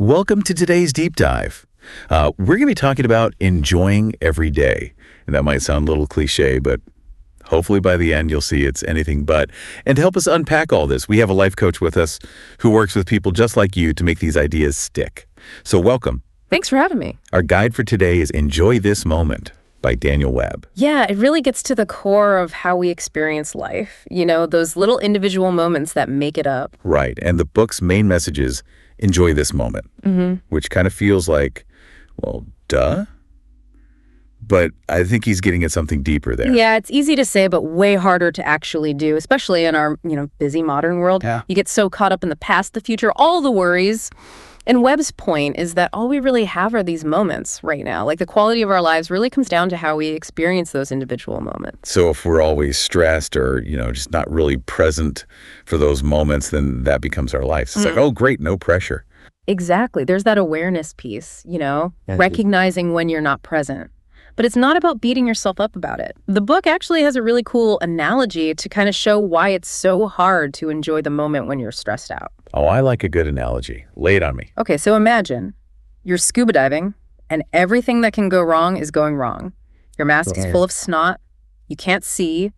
Welcome to today's deep dive. We're going to be talking about enjoying every day. And that might sound a little cliche, but hopefully by the end you'll see it's anything but. And to help us unpack all this, we have a life coach with us who works with people just like you to make these ideas stick. So welcome. Thanks for having me. Our guide for today is Enjoy This Moment by Daniel Webb. Yeah, it really gets to the core of how we experience life. You know, those little individual moments that make it up. Right. And the book's main message is enjoy this moment, which kind of feels like, well, duh. But I think he's getting at something deeper there. Yeah, it's easy to say, but way harder to actually do, especially in our, busy modern world. Yeah. You get so caught up in the past, the future, all the worries. And Webb's point is that all we really have are these moments right now. Like the quality of our lives really comes down to how we experience those individual moments. So if we're always stressed or, just not really present for those moments, then that becomes our life. So it's like, oh, great, no pressure. Exactly. There's that awareness piece, recognizing when you're not present. But it's not about beating yourself up about it. The book actually has a really cool analogy to kind of show why it's so hard to enjoy the moment when you're stressed out. Oh, I like a good analogy. Lay it on me. Okay, so imagine you're scuba diving and everything that can go wrong is going wrong. Your mask is full of snot, you can't see,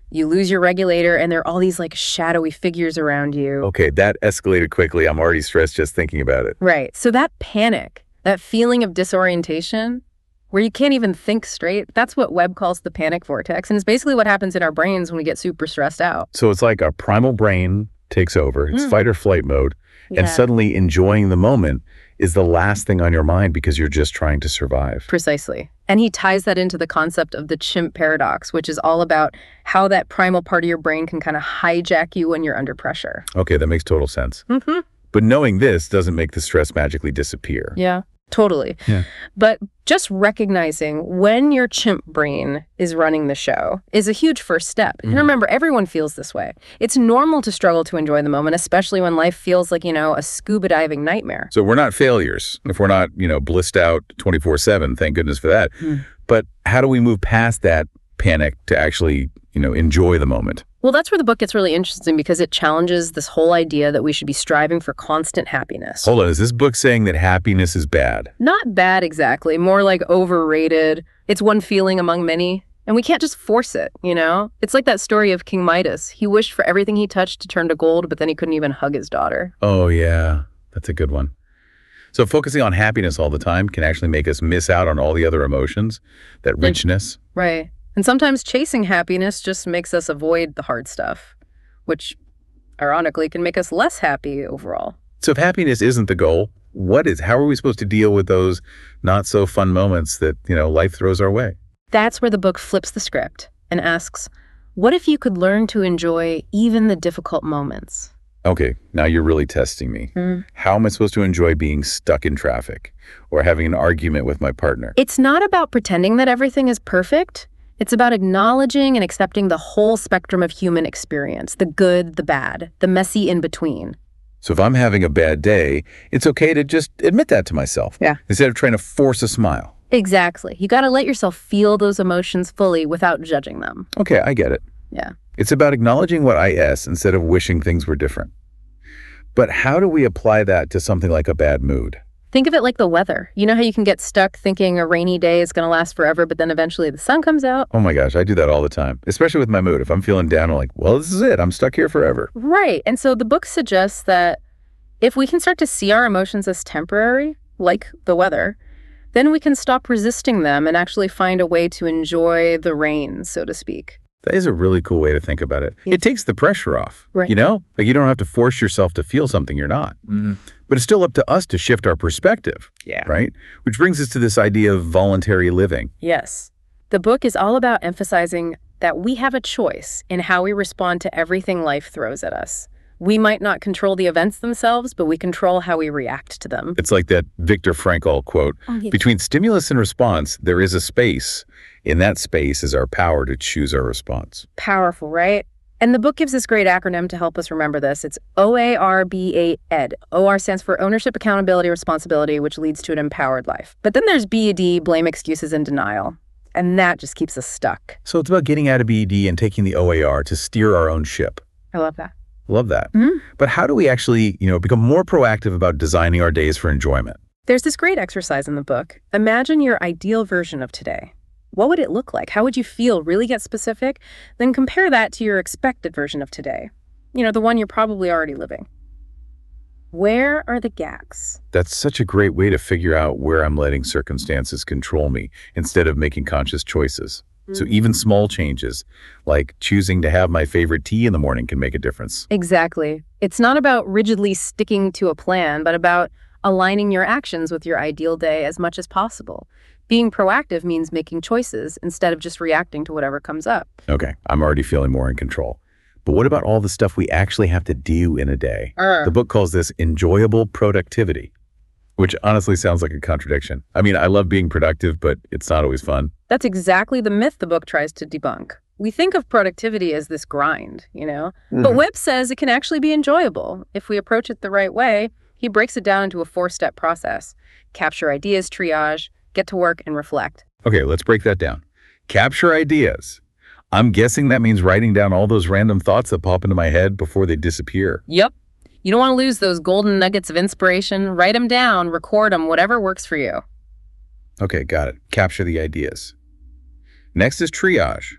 you lose your regulator, and there are all these like shadowy figures around you. Okay, that escalated quickly. I'm already stressed just thinking about it. Right, so that panic, that feeling of disorientation, where you can't even think straight, that's what Webb calls the panic vortex. And it's basically what happens in our brains when we get super stressed out. So it's like our primal brain takes over. It's fight or flight mode. Yeah. And suddenly enjoying the moment is the last thing on your mind because you're just trying to survive. Precisely. And he ties that into the concept of the chimp paradox, which is all about how that primal part of your brain can kind of hijack you when you're under pressure. Okay, that makes total sense. But knowing this doesn't make the stress magically disappear. Yeah. Totally. Yeah. But just recognizing when your chimp brain is running the show is a huge first step. And remember, everyone feels this way. It's normal to struggle to enjoy the moment, especially when life feels like, a scuba diving nightmare. So we're not failures if we're not, blissed out 24/7. Thank goodness for that. But how do we move past that panic to actually, enjoy the moment? Well, that's where the book gets really interesting because it challenges this whole idea that we should be striving for constant happiness. Hold on, is this book saying that happiness is bad? Not bad exactly, more like overrated. It's one feeling among many, and we can't just force it, It's like that story of King Midas. He wished for everything he touched to turn to gold, but then he couldn't even hug his daughter. Oh, yeah, that's a good one. So focusing on happiness all the time can actually make us miss out on all the other emotions, that richness. Right. And sometimes chasing happiness just makes us avoid the hard stuff, which ironically can make us less happy overall. So if happiness isn't the goal, what is? How are we supposed to deal with those not so fun moments that, life throws our way? That's where the book flips the script and asks, what if you could learn to enjoy even the difficult moments? Okay, now you're really testing me. How am I supposed to enjoy being stuck in traffic or having an argument with my partner? It's not about pretending that everything is perfect. It's about acknowledging and accepting the whole spectrum of human experience, the good, the bad, the messy in between. So if I'm having a bad day, it's okay to just admit that to myself. Yeah. Instead of trying to force a smile. Exactly. You got to let yourself feel those emotions fully without judging them. Okay, I get it. Yeah. It's about acknowledging what I is instead of wishing things were different. But how do we apply that to something like a bad mood? Think of it like the weather. You know how you can get stuck thinking a rainy day is going to last forever, but then eventually the sun comes out? Oh my gosh, I do that all the time, especially with my mood. If I'm feeling down, I'm like, well, this is it. I'm stuck here forever. Right. And so the book suggests that if we can start to see our emotions as temporary, like the weather, then we can stop resisting them and actually find a way to enjoy the rain, so to speak. That is a really cool way to think about it. Yeah. It takes the pressure off, Right. Like you don't have to force yourself to feel something you're not. But it's still up to us to shift our perspective, right? Which brings us to this idea of voluntary living. Yes. The book is all about emphasizing that we have a choice in how we respond to everything life throws at us. We might not control the events themselves, but we control how we react to them. It's like that Viktor Frankl quote, between stimulus and response, there is a space. In that space is our power to choose our response. Powerful, right? And the book gives this great acronym to help us remember this. It's OARBA-ED. OR stands for ownership, accountability, responsibility, which leads to an empowered life. But then there's BED, blame, excuses, and denial. And that just keeps us stuck. So it's about getting out of BED and taking the OAR to steer our own ship. I love that. Love that. But how do we actually, become more proactive about designing our days for enjoyment? There's this great exercise in the book. Imagine your ideal version of today. What would it look like? How would you feel? Really get specific? Then compare that to your expected version of today. The one you're probably already living. Where are the gaps? That's such a great way to figure out where I'm letting circumstances control me instead of making conscious choices. So even small changes, like choosing to have my favorite tea in the morning, can make a difference. Exactly. It's not about rigidly sticking to a plan, but about aligning your actions with your ideal day as much as possible. Being proactive means making choices instead of just reacting to whatever comes up. Okay, I'm already feeling more in control. But what about all the stuff we actually have to do in a day? The book calls this enjoyable productivity, which honestly sounds like a contradiction. I mean, I love being productive, but it's not always fun. That's exactly the myth the book tries to debunk. We think of productivity as this grind, But Webb says it can actually be enjoyable. If we approach it the right way, he breaks it down into a 4-step process. Capture ideas, triage, get to work, and reflect. Okay, let's break that down. Capture ideas. I'm guessing that means writing down all those random thoughts that pop into my head before they disappear. Yep. You don't want to lose those golden nuggets of inspiration. Write them down, record them, whatever works for you. Okay, got it. Capture the ideas. Next is triage,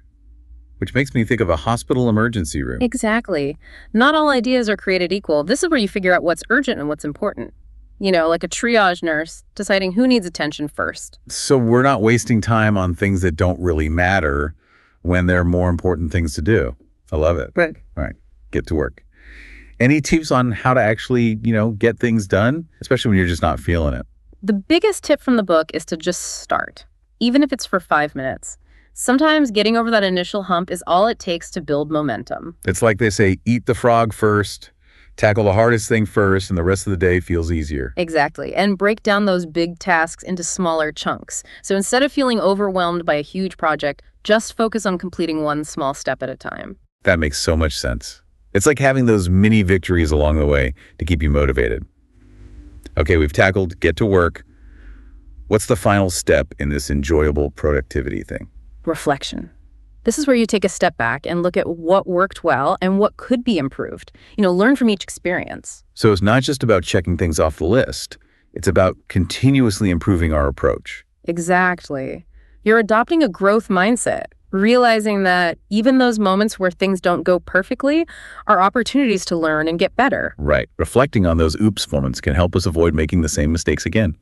which makes me think of a hospital emergency room. Exactly. Not all ideas are created equal. This is where you figure out what's urgent and what's important. Like a triage nurse deciding who needs attention first. So we're not wasting time on things that don't really matter when there are more important things to do. I love it. Right. All right, get to work. Any tips on how to actually, get things done, especially when you're just not feeling it? The biggest tip from the book is to just start, even if it's for 5 minutes. Sometimes getting over that initial hump is all it takes to build momentum. It's like they say, eat the frog first, tackle the hardest thing first, and the rest of the day feels easier. Exactly. And break down those big tasks into smaller chunks. So instead of feeling overwhelmed by a huge project, just focus on completing one small step at a time. That makes so much sense. It's like having those mini victories along the way to keep you motivated. Okay, we've tackled get to work. What's the final step in this enjoyable productivity thing? Reflection. This is where you take a step back and look at what worked well and what could be improved. Learn from each experience. So it's not just about checking things off the list. It's about continuously improving our approach. Exactly. You're adopting a growth mindset, realizing that even those moments where things don't go perfectly are opportunities to learn and get better. Right. Reflecting on those oops moments can help us avoid making the same mistakes again.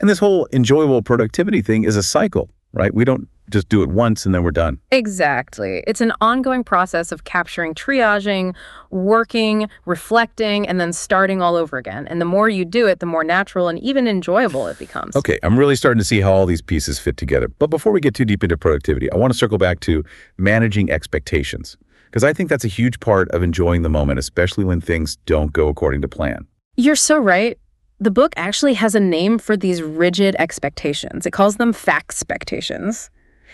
And this whole enjoyable productivity thing is a cycle, right? We don't just do it once and then we're done. Exactly. It's an ongoing process of capturing, triaging, working, reflecting, and then starting all over again. And the more you do it, the more natural and even enjoyable it becomes. Okay, I'm really starting to see how all these pieces fit together. But before we get too deep into productivity, I want to circle back to managing expectations, because I think that's a huge part of enjoying the moment, especially when things don't go according to plan. You're so right. The book actually has a name for these rigid expectations. It calls them fact-spectations.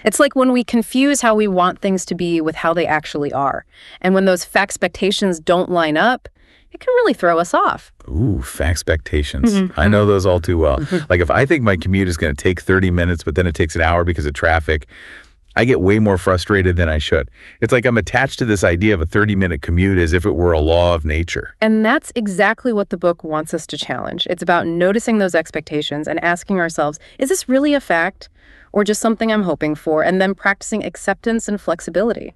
It's like when we confuse how we want things to be with how they actually are. And when those fact-spectations don't line up, it can really throw us off. Ooh, fact-spectations. I know those all too well. Like if I think my commute is going to take 30 minutes, but then it takes an hour because of traffic, I get way more frustrated than I should. It's like I'm attached to this idea of a 30-minute commute as if it were a law of nature. And that's exactly what the book wants us to challenge. It's about noticing those expectations and asking ourselves, is this really a fact or just something I'm hoping for? And then practicing acceptance and flexibility,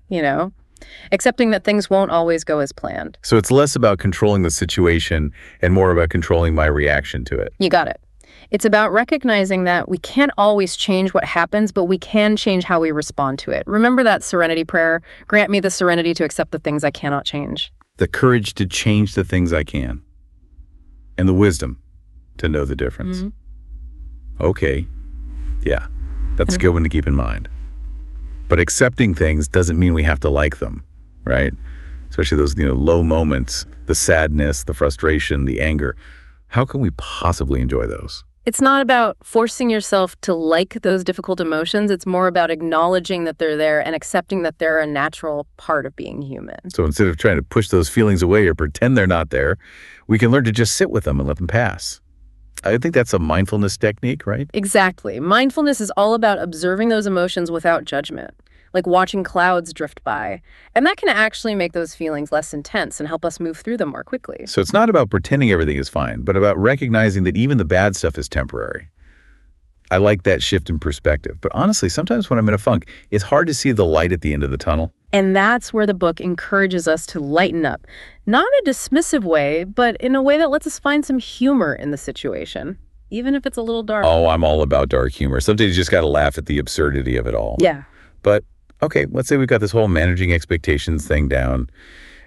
accepting that things won't always go as planned. So it's less about controlling the situation and more about controlling my reaction to it. You got it. It's about recognizing that we can't always change what happens, but we can change how we respond to it. Remember that serenity prayer? Grant me the serenity to accept the things I cannot change. The courage to change the things I can. And the wisdom to know the difference. Okay. Yeah, that's a good one to keep in mind. But accepting things doesn't mean we have to like them, right? Especially those, low moments, the sadness, the frustration, the anger. How can we possibly enjoy those? It's not about forcing yourself to like those difficult emotions. It's more about acknowledging that they're there and accepting that they're a natural part of being human. So instead of trying to push those feelings away or pretend they're not there, we can learn to just sit with them and let them pass. I think that's a mindfulness technique, right? Exactly. Mindfulness is all about observing those emotions without judgment. like watching clouds drift by. And that can actually make those feelings less intense and help us move through them more quickly. So it's not about pretending everything is fine, but about recognizing that even the bad stuff is temporary. I like that shift in perspective. But honestly, sometimes when I'm in a funk, it's hard to see the light at the end of the tunnel. And that's where the book encourages us to lighten up, not in a dismissive way, but in a way that lets us find some humor in the situation, even if it's a little dark. Oh, I'm all about dark humor. Sometimes you just got to laugh at the absurdity of it all. Yeah. But, okay, let's say we've got this whole managing expectations thing down,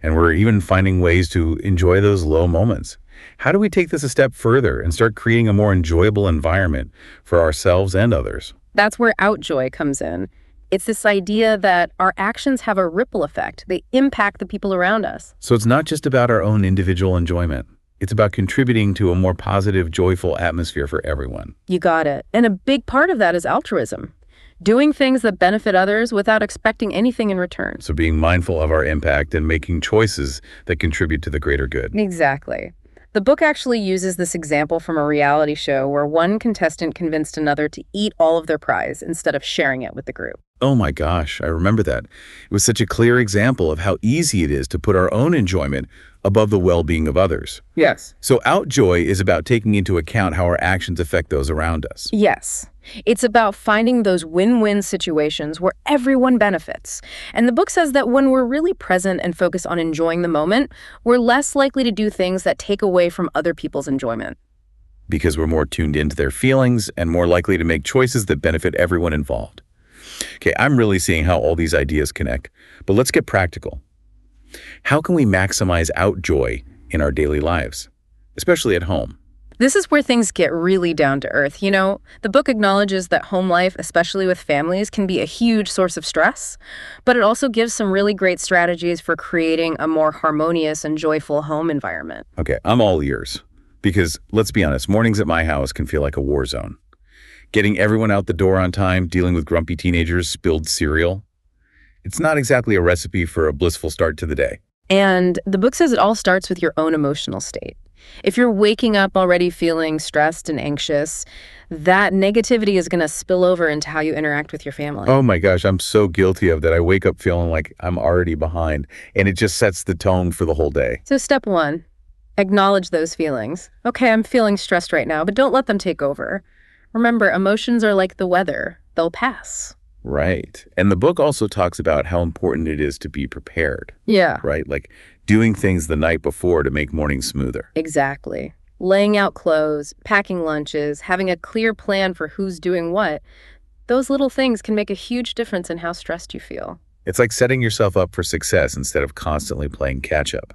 and we're even finding ways to enjoy those low moments. How do we take this a step further and start creating a more enjoyable environment for ourselves and others? That's where Outjoy comes in. It's this idea that our actions have a ripple effect. They impact the people around us. So it's not just about our own individual enjoyment. It's about contributing to a more positive, joyful atmosphere for everyone. You got it. And a big part of that is altruism. Doing things that benefit others without expecting anything in return. So being mindful of our impact and making choices that contribute to the greater good. Exactly. The book actually uses this example from a reality show where one contestant convinced another to eat all of their prize instead of sharing it with the group. Oh my gosh, I remember that. It was such a clear example of how easy it is to put our own enjoyment above the well-being of others. Yes. So Outjoy is about taking into account how our actions affect those around us. Yes. It's about finding those win-win situations where everyone benefits. And the book says that when we're really present and focused on enjoying the moment, we're less likely to do things that take away from other people's enjoyment. Because we're more tuned into their feelings and more likely to make choices that benefit everyone involved. Okay, I'm really seeing how all these ideas connect, but let's get practical. How can we maximize Outjoy in our daily lives, especially at home? This is where things get really down to earth. You know, the book acknowledges that home life, especially with families, can be a huge source of stress, but it also gives some really great strategies for creating a more harmonious and joyful home environment. Okay, I'm all ears. Because let's be honest, mornings at my house can feel like a war zone. Getting everyone out the door on time, dealing with grumpy teenagers, spilled cereal. It's not exactly a recipe for a blissful start to the day. And the book says it all starts with your own emotional state. If you're waking up already feeling stressed and anxious, that negativity is going to spill over into how you interact with your family. Oh my gosh, I'm so guilty of that. I wake up feeling like I'm already behind, and it just sets the tone for the whole day. So step one, acknowledge those feelings. Okay, I'm feeling stressed right now, but don't let them take over. Remember, emotions are like the weather. They'll pass. Right. And the book also talks about how important it is to be prepared. Yeah. Right? Like doing things the night before to make mornings smoother. Exactly. Laying out clothes, packing lunches, having a clear plan for who's doing what, those little things can make a huge difference in how stressed you feel. It's like setting yourself up for success instead of constantly playing catch-up.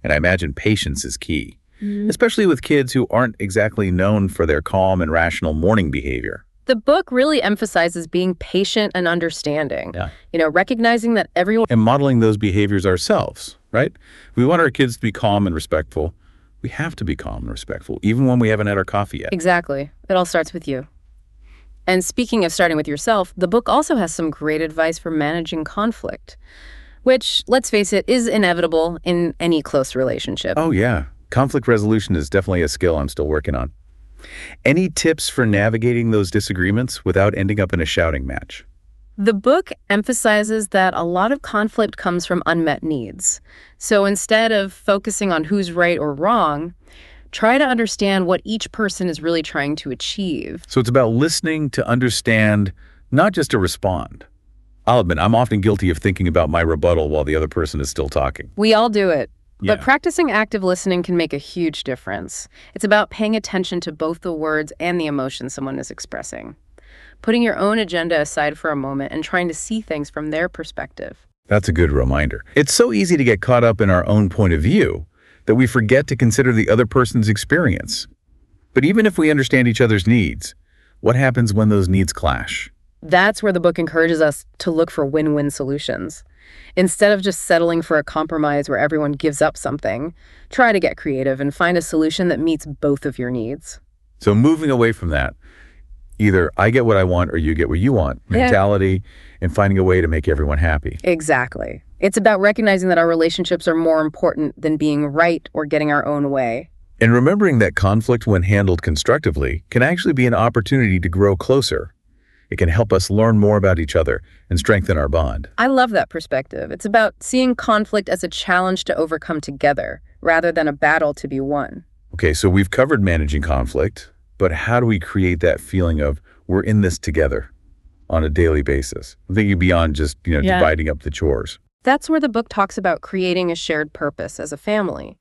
And I imagine patience is key, especially with kids who aren't exactly known for their calm and rational morning behavior. The book really emphasizes being patient and understanding. Yeah. You know, recognizing that everyone... And modeling those behaviors ourselves, right? We want our kids to be calm and respectful. We have to be calm and respectful, even when we haven't had our coffee yet. Exactly. It all starts with you. And speaking of starting with yourself, the book also has some great advice for managing conflict, which, let's face it, is inevitable in any close relationship. Oh, yeah. Conflict resolution is definitely a skill I'm still working on. Any tips for navigating those disagreements without ending up in a shouting match? The book emphasizes that a lot of conflict comes from unmet needs. So instead of focusing on who's right or wrong, try to understand what each person is really trying to achieve. So it's about listening to understand, not just to respond. I'll admit, I'm often guilty of thinking about my rebuttal while the other person is still talking. We all do it. Yeah. But practicing active listening can make a huge difference. It's about paying attention to both the words and the emotion someone is expressing. Putting your own agenda aside for a moment and trying to see things from their perspective. That's a good reminder. It's so easy to get caught up in our own point of view that we forget to consider the other person's experience. But even if we understand each other's needs, what happens when those needs clash? That's where the book encourages us to look for win-win solutions. Instead of just settling for a compromise where everyone gives up something, try to get creative and find a solution that meets both of your needs. So moving away from that, either I get what I want or you get what you want mentality, and finding a way to make everyone happy. Exactly. It's about recognizing that our relationships are more important than being right or getting our own way. And remembering that conflict, when handled constructively, can actually be an opportunity to grow closer. It can help us learn more about each other and strengthen our bond. I love that perspective. It's about seeing conflict as a challenge to overcome together, rather than a battle to be won. Okay, so we've covered managing conflict, but how do we create that feeling of we're in this together on a daily basis? I'm thinking beyond just, dividing up the chores. That's where the book talks about creating a shared purpose as a family.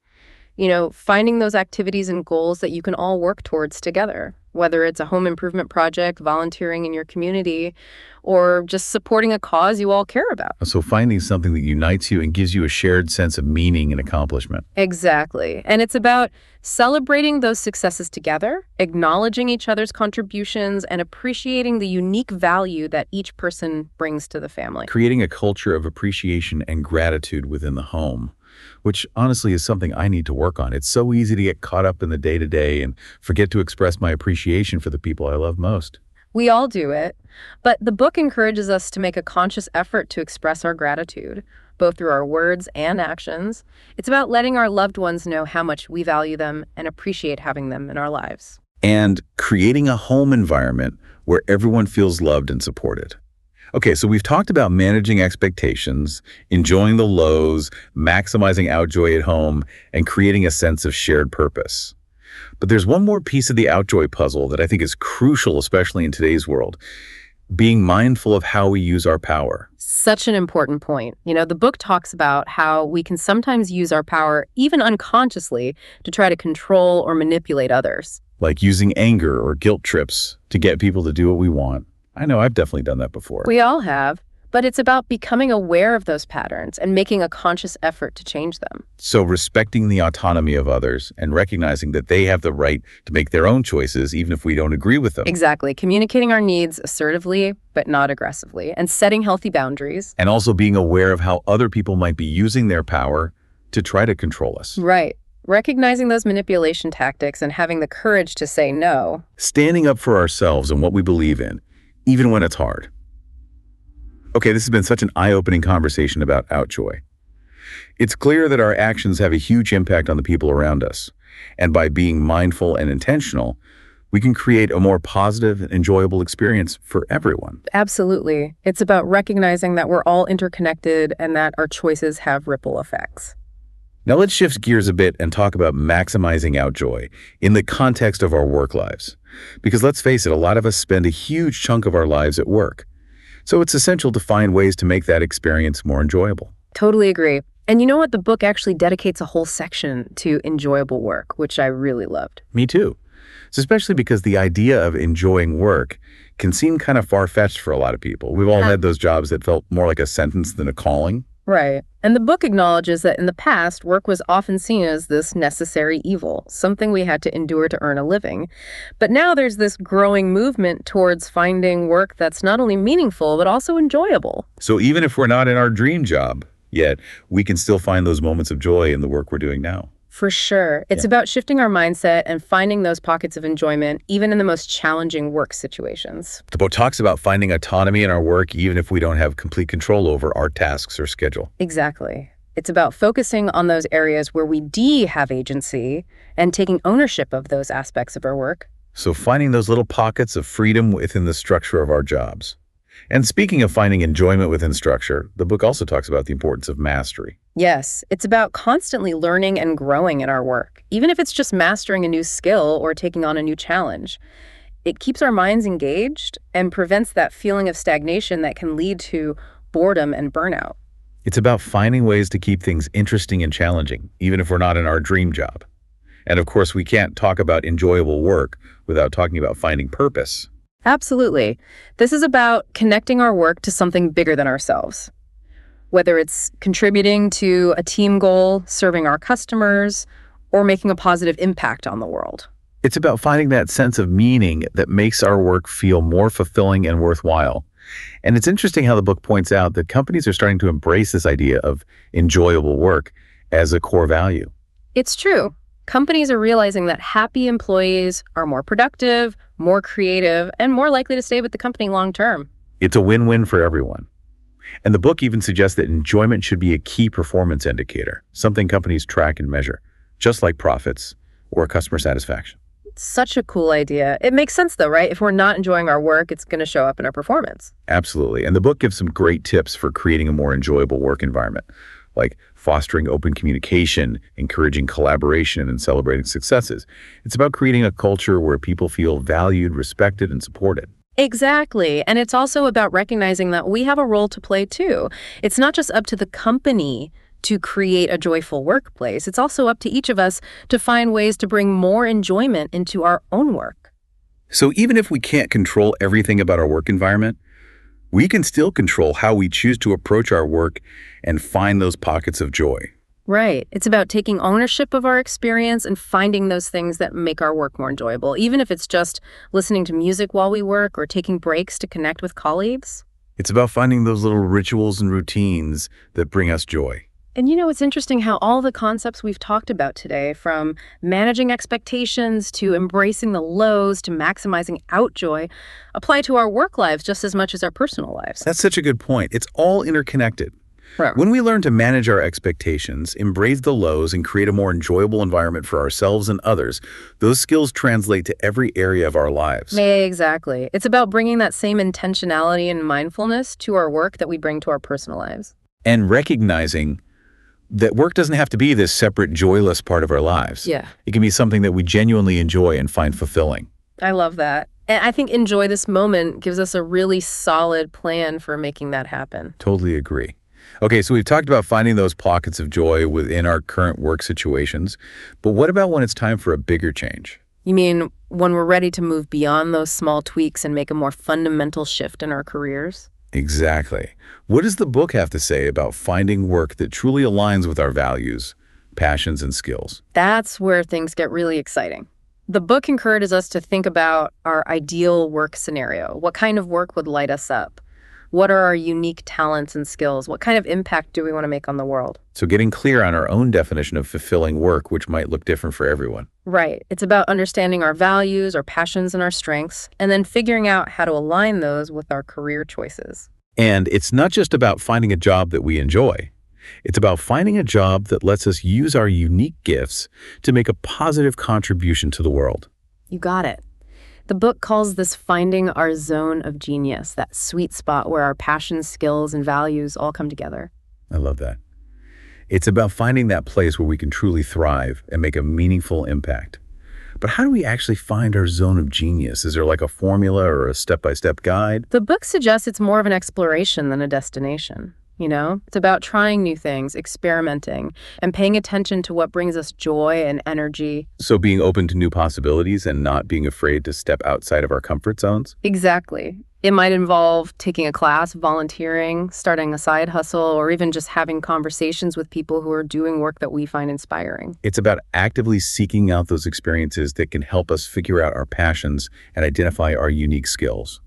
Finding those activities and goals that you can all work towards together, whether it's a home improvement project, volunteering in your community, or just supporting a cause you all care about. So finding something that unites you and gives you a shared sense of meaning and accomplishment. Exactly. And it's about celebrating those successes together, acknowledging each other's contributions, and appreciating the unique value that each person brings to the family. Creating a culture of appreciation and gratitude within the home, which honestly is something I need to work on. It's so easy to get caught up in the day-to-day and forget to express my appreciation for the people I love most. We all do it, but the book encourages us to make a conscious effort to express our gratitude, both through our words and actions. It's about letting our loved ones know how much we value them and appreciate having them in our lives. And creating a home environment where everyone feels loved and supported. Okay, so we've talked about managing expectations, enjoying the lows, maximizing Outjoy at home, and creating a sense of shared purpose. But there's one more piece of the Outjoy puzzle that I think is crucial, especially in today's world: being mindful of how we use our power. Such an important point. The book talks about how we can sometimes use our power, even unconsciously, to try to control or manipulate others. Like using anger or guilt trips to get people to do what we want. I know I've definitely done that before. We all have, but it's about becoming aware of those patterns and making a conscious effort to change them. So respecting the autonomy of others and recognizing that they have the right to make their own choices, even if we don't agree with them. Exactly. Communicating our needs assertively, but not aggressively, and setting healthy boundaries. And also being aware of how other people might be using their power to try to control us. Right. Recognizing those manipulation tactics and having the courage to say no. Standing up for ourselves and what we believe in, even when it's hard. Okay, this has been such an eye-opening conversation about Outjoy. It's clear that our actions have a huge impact on the people around us, and by being mindful and intentional, we can create a more positive and enjoyable experience for everyone. Absolutely. It's about recognizing that we're all interconnected and that our choices have ripple effects. Now let's shift gears a bit and talk about maximizing Outjoy in the context of our work lives. Because let's face it, a lot of us spend a huge chunk of our lives at work. So it's essential to find ways to make that experience more enjoyable. Totally agree. And you know what? The book actually dedicates a whole section to enjoyable work, which I really loved. Me too. It's especially because the idea of enjoying work can seem kind of far-fetched for a lot of people. We've all had those jobs that felt more like a sentence than a calling. Right. And the book acknowledges that in the past, work was often seen as this necessary evil, something we had to endure to earn a living. But now there's this growing movement towards finding work that's not only meaningful, but also enjoyable. So even if we're not in our dream job yet, we can still find those moments of joy in the work we're doing now. For sure. It's about shifting our mindset and finding those pockets of enjoyment, even in the most challenging work situations. The book talks about finding autonomy in our work, even if we don't have complete control over our tasks or schedule. Exactly. It's about focusing on those areas where we have agency and taking ownership of those aspects of our work. So finding those little pockets of freedom within the structure of our jobs. And speaking of finding enjoyment within structure, the book also talks about the importance of mastery. Yes, it's about constantly learning and growing in our work, even if it's just mastering a new skill or taking on a new challenge. It keeps our minds engaged and prevents that feeling of stagnation that can lead to boredom and burnout. It's about finding ways to keep things interesting and challenging, even if we're not in our dream job. And of course, we can't talk about enjoyable work without talking about finding purpose. Absolutely. This is about connecting our work to something bigger than ourselves. Whether it's contributing to a team goal, serving our customers, or making a positive impact on the world. It's about finding that sense of meaning that makes our work feel more fulfilling and worthwhile. And it's interesting how the book points out that companies are starting to embrace this idea of enjoyable work as a core value. It's true. Companies are realizing that happy employees are more productive, more creative, and more likely to stay with the company long term. It's a win-win for everyone. And the book even suggests that enjoyment should be a key performance indicator, something companies track and measure, just like profits or customer satisfaction. Such a cool idea. It makes sense though, right? If we're not enjoying our work, it's going to show up in our performance. Absolutely. And the book gives some great tips for creating a more enjoyable work environment, like fostering open communication, encouraging collaboration, and celebrating successes. It's about creating a culture where people feel valued, respected, and supported. Exactly. And it's also about recognizing that we have a role to play too. It's not just up to the company to create a joyful workplace. It's also up to each of us to find ways to bring more enjoyment into our own work. So even if we can't control everything about our work environment, we can still control how we choose to approach our work and find those pockets of joy. Right. It's about taking ownership of our experience and finding those things that make our work more enjoyable, even if it's just listening to music while we work or taking breaks to connect with colleagues. It's about finding those little rituals and routines that bring us joy. And it's interesting how all the concepts we've talked about today, from managing expectations to embracing the lows to maximizing outjoy, apply to our work lives just as much as our personal lives. That's such a good point. It's all interconnected. Right. When we learn to manage our expectations, embrace the lows, and create a more enjoyable environment for ourselves and others, those skills translate to every area of our lives. Exactly. It's about bringing that same intentionality and mindfulness to our work that we bring to our personal lives. And recognizing that work doesn't have to be this separate, joyless part of our lives. Yeah. It can be something that we genuinely enjoy and find fulfilling. I love that. And I think Enjoy This Moment gives us a really solid plan for making that happen. Totally agree. Okay, so we've talked about finding those pockets of joy within our current work situations, but what about when it's time for a bigger change? You mean when we're ready to move beyond those small tweaks and make a more fundamental shift in our careers? Exactly. What does the book have to say about finding work that truly aligns with our values, passions, and skills? That's where things get really exciting. The book encourages us to think about our ideal work scenario. What kind of work would light us up? What are our unique talents and skills? What kind of impact do we want to make on the world? So getting clear on our own definition of fulfilling work, which might look different for everyone. Right. It's about understanding our values, our passions, and our strengths, and then figuring out how to align those with our career choices. And it's not just about finding a job that we enjoy. It's about finding a job that lets us use our unique gifts to make a positive contribution to the world. You got it. The book calls this finding our zone of genius, that sweet spot where our passions, skills, and values all come together. I love that. It's about finding that place where we can truly thrive and make a meaningful impact. But how do we actually find our zone of genius? Is there like a formula or a step-by-step guide? The book suggests it's more of an exploration than a destination. It's about trying new things, experimenting, and paying attention to what brings us joy and energy. So being open to new possibilities and not being afraid to step outside of our comfort zones? Exactly. It might involve taking a class, volunteering, starting a side hustle, or even just having conversations with people who are doing work that we find inspiring. It's about actively seeking out those experiences that can help us figure out our passions and identify our unique skills,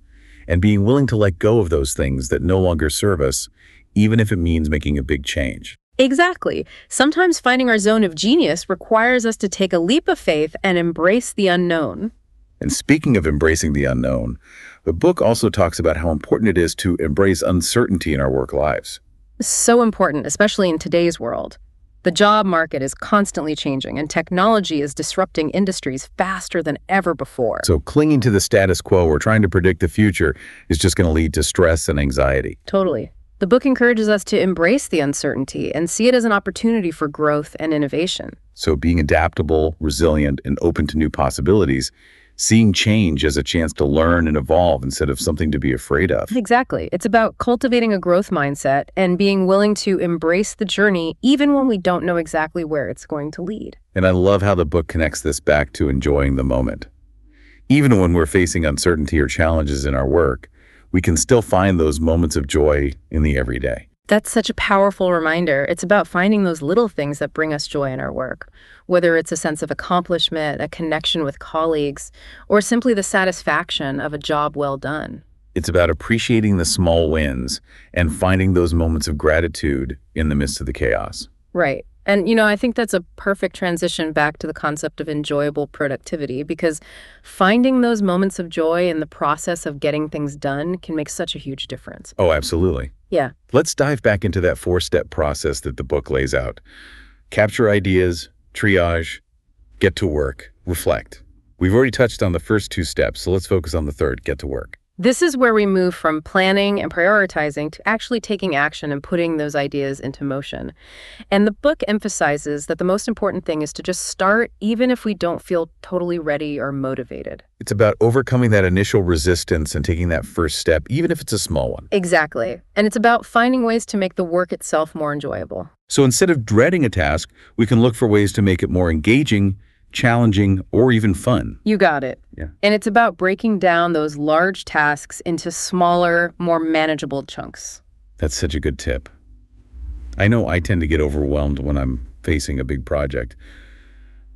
and being willing to let go of those things that no longer serve us, even if it means making a big change. Exactly. Sometimes finding our zone of genius requires us to take a leap of faith and embrace the unknown. And speaking of embracing the unknown, the book also talks about how important it is to embrace uncertainty in our work lives. So important, especially in today's world. The job market is constantly changing, and technology is disrupting industries faster than ever before. So clinging to the status quo or trying to predict the future is just going to lead to stress and anxiety. Totally. The book encourages us to embrace the uncertainty and see it as an opportunity for growth and innovation. So being adaptable, resilient, and open to new possibilities, seeing change as a chance to learn and evolve instead of something to be afraid of. Exactly. It's about cultivating a growth mindset and being willing to embrace the journey even when we don't know exactly where it's going to lead. And I love how the book connects this back to enjoying the moment. Even when we're facing uncertainty or challenges in our work, we can still find those moments of joy in the everyday. That's such a powerful reminder. It's about finding those little things that bring us joy in our work, whether it's a sense of accomplishment, a connection with colleagues, or simply the satisfaction of a job well done. It's about appreciating the small wins and finding those moments of gratitude in the midst of the chaos. Right. And, I think that's a perfect transition back to the concept of enjoyable productivity, because finding those moments of joy in the process of getting things done can make such a huge difference. Oh, absolutely. Yeah. Let's dive back into that 4-step process that the book lays out. Capture ideas, triage, get to work, reflect. We've already touched on the first two steps, so let's focus on the third, get to work. This is where we move from planning and prioritizing to actually taking action and putting those ideas into motion. And the book emphasizes that the most important thing is to just start, even if we don't feel totally ready or motivated. It's about overcoming that initial resistance and taking that first step, even if it's a small one. Exactly. And it's about finding ways to make the work itself more enjoyable. So instead of dreading a task, we can look for ways to make it more engaging, challenging, or even fun. You got it. Yeah. And it's about breaking down those large tasks into smaller, more manageable chunks. That's such a good tip. I know I tend to get overwhelmed when I'm facing a big project.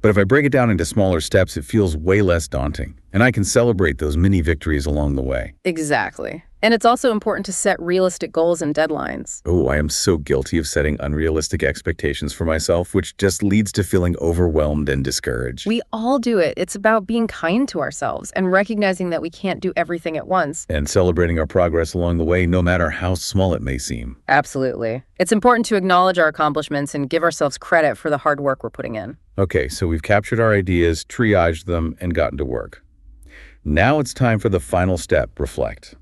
But if I break it down into smaller steps, it feels way less daunting. And I can celebrate those mini victories along the way. Exactly. And it's also important to set realistic goals and deadlines. Oh, I am so guilty of setting unrealistic expectations for myself, which just leads to feeling overwhelmed and discouraged. We all do it. It's about being kind to ourselves and recognizing that we can't do everything at once. And celebrating our progress along the way, no matter how small it may seem. Absolutely. It's important to acknowledge our accomplishments and give ourselves credit for the hard work we're putting in. Okay, so we've captured our ideas, triaged them, and gotten to work. Now it's time for the final step, reflect.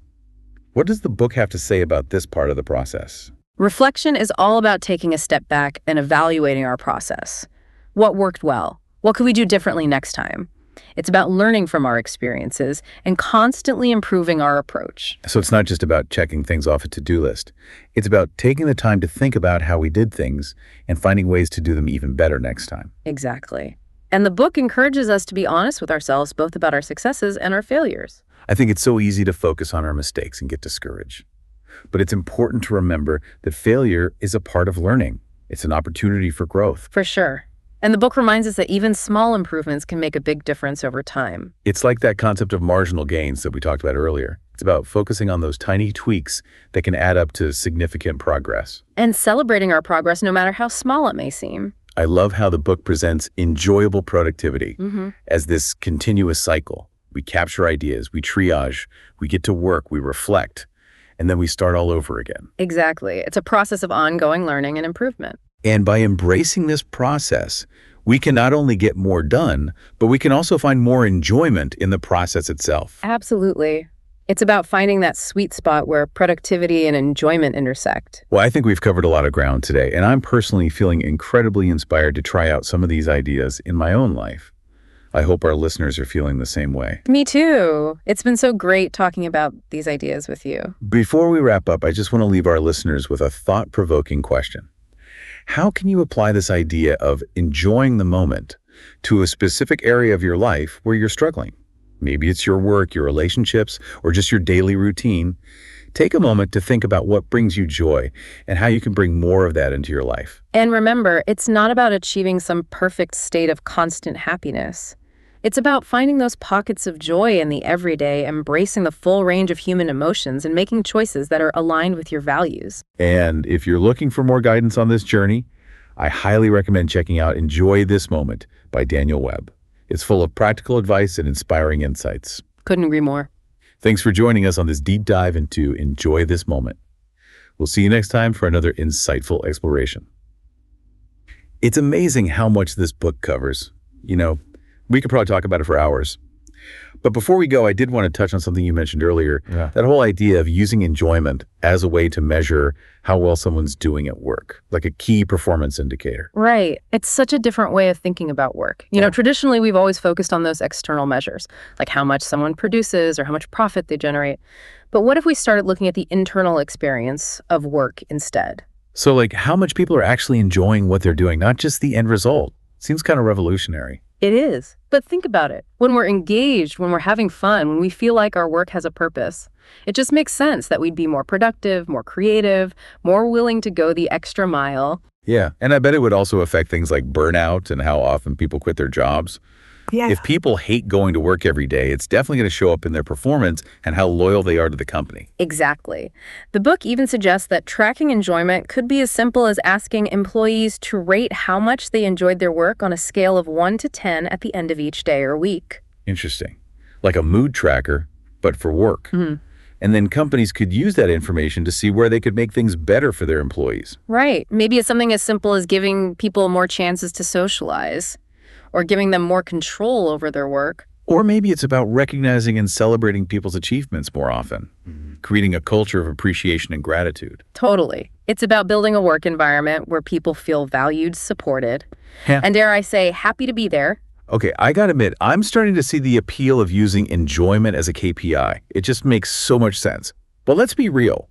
What does the book have to say about this part of the process? Reflection is all about taking a step back and evaluating our process. What worked well? What could we do differently next time? It's about learning from our experiences and constantly improving our approach. So it's not just about checking things off a to-do list. It's about taking the time to think about how we did things and finding ways to do them even better next time. Exactly. And the book encourages us to be honest with ourselves, both about our successes and our failures. I think it's so easy to focus on our mistakes and get discouraged. But it's important to remember that failure is a part of learning. It's an opportunity for growth. For sure. And the book reminds us that even small improvements can make a big difference over time. It's like that concept of marginal gains that we talked about earlier. It's about focusing on those tiny tweaks that can add up to significant progress. And celebrating our progress no matter how small it may seem. I love how the book presents enjoyable productivity as this continuous cycle. We capture ideas, we triage, we get to work, we reflect, and then we start all over again. Exactly. It's a process of ongoing learning and improvement. And by embracing this process, we can not only get more done, but we can also find more enjoyment in the process itself. Absolutely. It's about finding that sweet spot where productivity and enjoyment intersect. Well, I think we've covered a lot of ground today, and I'm personally feeling incredibly inspired to try out some of these ideas in my own life. I hope our listeners are feeling the same way. Me too. It's been so great talking about these ideas with you. Before we wrap up, I just want to leave our listeners with a thought-provoking question. How can you apply this idea of enjoying the moment to a specific area of your life where you're struggling? Maybe it's your work, your relationships, or just your daily routine. Take a moment to think about what brings you joy and how you can bring more of that into your life. And remember, it's not about achieving some perfect state of constant happiness. It's about finding those pockets of joy in the everyday, embracing the full range of human emotions, and making choices that are aligned with your values. And if you're looking for more guidance on this journey, I highly recommend checking out Enjoy This Moment by Daniel Webb. It's full of practical advice and inspiring insights. Couldn't agree more. Thanks for joining us on this deep dive into Enjoy This Moment. We'll see you next time for another insightful exploration. It's amazing how much this book covers. You know, we could probably talk about it for hours. But before we go, I did want to touch on something you mentioned earlier, that whole idea of using enjoyment as a way to measure how well someone's doing at work, like a key performance indicator. Right. It's such a different way of thinking about work. You know, traditionally, we've always focused on those external measures, like how much someone produces or how much profit they generate. But what if we started looking at the internal experience of work instead? So like how much people are actually enjoying what they're doing, not just the end result. Seems kind of revolutionary. It is. But think about it. When we're engaged, when we're having fun, when we feel like our work has a purpose, it just makes sense that we'd be more productive, more creative, more willing to go the extra mile. Yeah, and I bet it would also affect things like burnout and how often people quit their jobs. Yeah. If people hate going to work every day, it's definitely going to show up in their performance and how loyal they are to the company. Exactly. The book even suggests that tracking enjoyment could be as simple as asking employees to rate how much they enjoyed their work on a scale of 1 to 10 at the end of each day or week. Interesting. Like a mood tracker, but for work. And then companies could use that information to see where they could make things better for their employees. Right. Maybe it's something as simple as giving people more chances to socialize, or giving them more control over their work, Or maybe it's about recognizing and celebrating people's achievements more often, creating a culture of appreciation and gratitude. Totally. It's about building a work environment where people feel valued, supported, Yeah. and dare I say, happy to be there. Okay, I gotta admit, I'm starting to see the appeal of using enjoyment as a KPI. It just makes so much sense. But let's be real.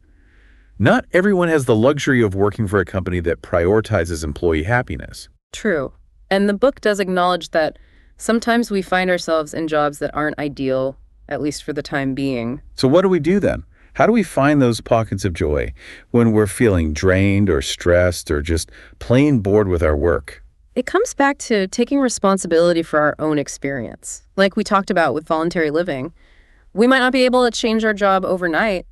Not everyone has the luxury of working for a company that prioritizes employee happiness. True. And the book does acknowledge that sometimes we find ourselves in jobs that aren't ideal, at least for the time being. So what do we do then? How do we find those pockets of joy when we're feeling drained or stressed or just plain bored with our work? It comes back to taking responsibility for our own experience. Like we talked about with voluntary living, we might not be able to change our job overnight,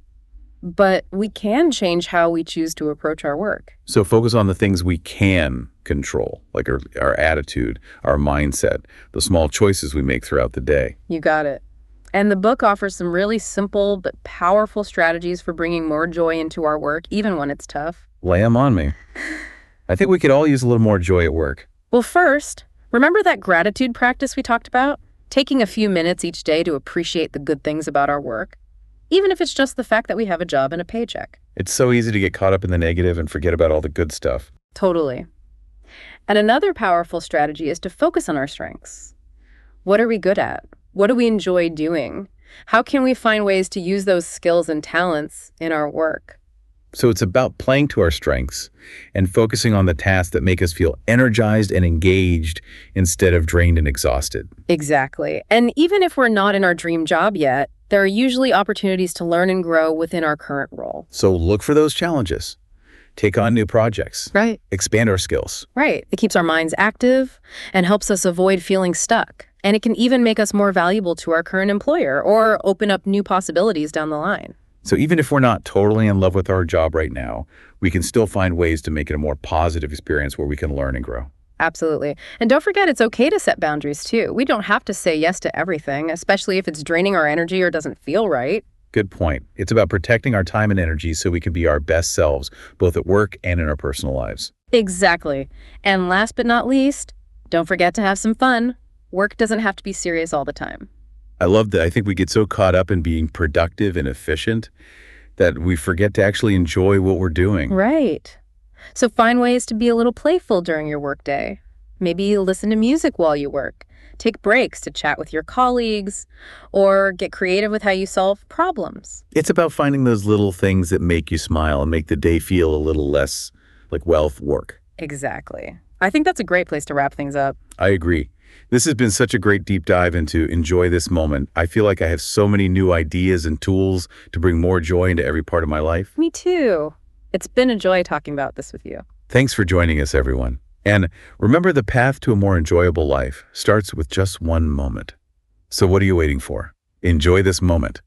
but we can change how we choose to approach our work. So focus on the things we can control, like our attitude, our mindset, the small choices we make throughout the day. You got it. And the book offers some really simple but powerful strategies for bringing more joy into our work, even when it's tough. Lay 'em on me. I think we could all use a little more joy at work. Well, first, remember that gratitude practice we talked about? Taking a few minutes each day to appreciate the good things about our work, even if it's just the fact that we have a job and a paycheck. It's so easy to get caught up in the negative and forget about all the good stuff. Totally. And another powerful strategy is to focus on our strengths. What are we good at? What do we enjoy doing? How can we find ways to use those skills and talents in our work? So it's about playing to our strengths and focusing on the tasks that make us feel energized and engaged instead of drained and exhausted. Exactly. And even if we're not in our dream job yet, there are usually opportunities to learn and grow within our current role. So look for those challenges. Take on new projects. Right. Expand our skills. Right. It keeps our minds active and helps us avoid feeling stuck. And it can even make us more valuable to our current employer or open up new possibilities down the line. So even if we're not totally in love with our job right now, we can still find ways to make it a more positive experience where we can learn and grow. Absolutely. And don't forget, it's okay to set boundaries too. We don't have to say yes to everything, especially if it's draining our energy or doesn't feel right. Good point. It's about protecting our time and energy so we can be our best selves, both at work and in our personal lives. Exactly. And last but not least, don't forget to have some fun. Work doesn't have to be serious all the time. I love that. I think we get so caught up in being productive and efficient that we forget to actually enjoy what we're doing. Right. So find ways to be a little playful during your workday. Maybe listen to music while you work. Take breaks to chat with your colleagues or get creative with how you solve problems. It's about finding those little things that make you smile and make the day feel a little less like work. Exactly. I think that's a great place to wrap things up. I agree. This has been such a great deep dive into enjoy this moment. I feel like I have so many new ideas and tools to bring more joy into every part of my life. Me too. It's been a joy talking about this with you. Thanks for joining us, everyone. And remember, the path to a more enjoyable life starts with just one moment. So what are you waiting for? Enjoy this moment.